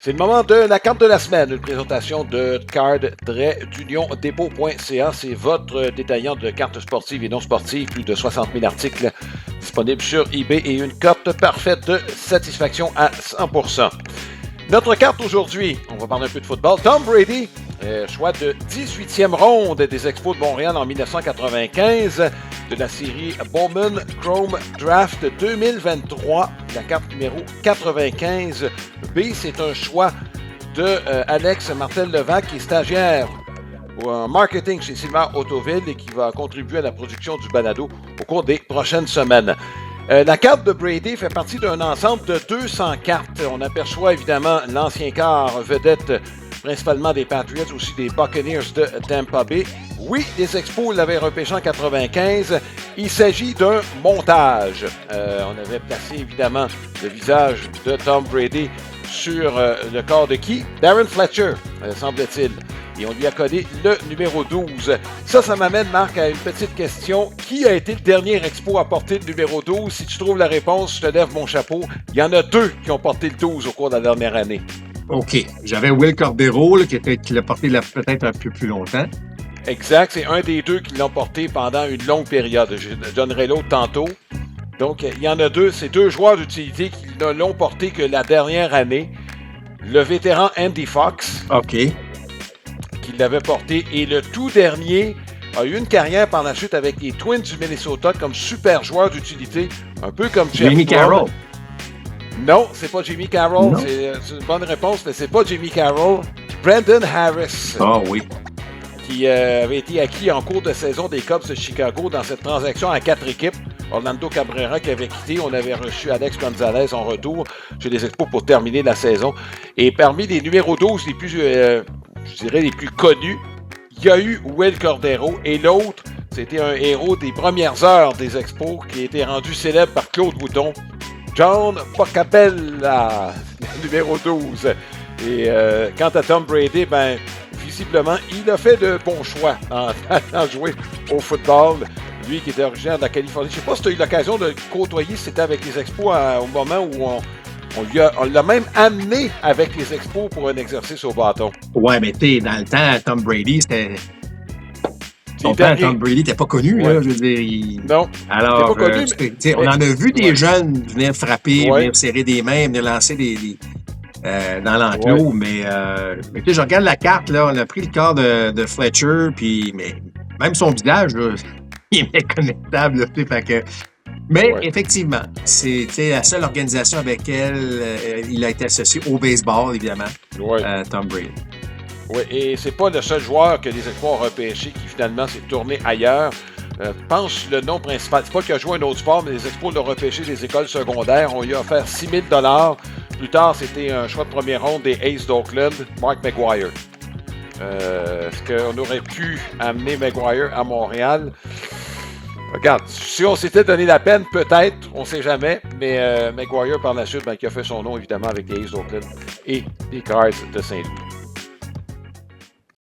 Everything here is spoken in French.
C'est le moment de la carte de la semaine, une présentation de card-d'uniondepot.ca. C'est votre détaillant de cartes sportives et non sportives. Plus de 60 000 articles disponibles sur eBay et une cote parfaite de satisfaction à 100%. Notre carte aujourd'hui, on va parler un peu de football. Tom Brady, choix de 18e ronde des Expos de Montréal en 1995 de la série Bowman Chrome Draft 2023. La carte numéro 95B, c'est un choix de Alex Martel-Levac, qui est stagiaire en marketing chez Sylvain Autoville et qui va contribuer à la production du balado au cours des prochaines semaines. La carte de Brady fait partie d'un ensemble de 200 cartes. On aperçoit évidemment l'ancien quart vedette, principalement des Patriots, aussi des Buccaneers de Tampa Bay. Oui, les Expos l'avaient repêché en 95. Il s'agit d'un montage. On avait placé évidemment le visage de Tom Brady sur le corps de qui? Darren Fletcher, semble-t-il. Et on lui a collé le numéro 12. Ça m'amène, Marc, à une petite question. Qui a été le dernier Expo à porter le numéro 12? Si tu trouves la réponse, je te lève mon chapeau. Il y en a deux qui ont porté le 12 au cours de la dernière année. OK. J'avais Will Cordero là, qui l'a porté peut-être un peu plus longtemps. Exact. C'est un des deux qui l'ont porté pendant une longue période. Je donnerai l'autre tantôt. Donc, il y en a deux. C'est deux joueurs d'utilité qui ne l'ont porté que la dernière année. Le vétéran Andy Fox. OK. Qui l'avait porté. Et le tout dernier a eu une carrière par la suite avec les Twins du Minnesota comme super joueur d'utilité. Un peu comme Jamie Carroll. Non, c'est pas Jimmy Carroll. C'est une bonne réponse, mais c'est pas Jimmy Carroll. Brandon Harris. Ah oui. Qui avait été acquis en cours de saison des Cubs de Chicago dans cette transaction à 4 équipes. Orlando Cabrera qui avait quitté. On avait reçu Alex Gonzalez en retour chez les Expos pour terminer la saison. Et parmi les numéros 12 les plus, je dirais, les plus connus, il y a eu Will Cordero. Et l'autre, c'était un héros des premières heures des Expos qui a été rendu célèbre par Claude Bouton. John Boccabella, numéro 12. Et quant à Tom Brady, visiblement, il a fait de bons choix en jouer au football. Lui qui était originaire de la Californie. Je ne sais pas si tu as eu l'occasion de le côtoyer, c'était avec les Expos au moment où on l'a même amené avec les Expos pour un exercice au bâton. Ouais, mais tu sais, dans le temps, Tom Brady, c'était... Son père, Tom Brady, n'était pas connu, là, je veux dire. Non, alors, pas connu, on en a vu des jeunes venir frapper, venir serrer des mains, venir lancer dans l'enclos, mais tu sais, je regarde la carte, là, on a pris le corps de Fletcher, puis mais même son visage, là, il est méconnaissable, là, tu sais, fait que... Mais effectivement, c'est la seule organisation avec laquelle il a été associé au baseball, évidemment, Tom Brady. Oui, et c'est pas le seul joueur que les Expos ont repêché qui finalement s'est tourné ailleurs. Je pense le nom principal, c'est pas qu'il a joué un autre sport, mais les Expos l'ont repêché des écoles secondaires. On lui a offert 6 000 $. Plus tard, c'était un choix de première ronde des Aces d'Oakland, Mark McGwire. Est-ce qu'on aurait pu amener McGwire à Montréal? Regarde, si on s'était donné la peine, peut-être, on ne sait jamais, mais McGwire par la suite, qui a fait son nom évidemment avec les Aces d'Oakland et les Cards de Saint-Louis.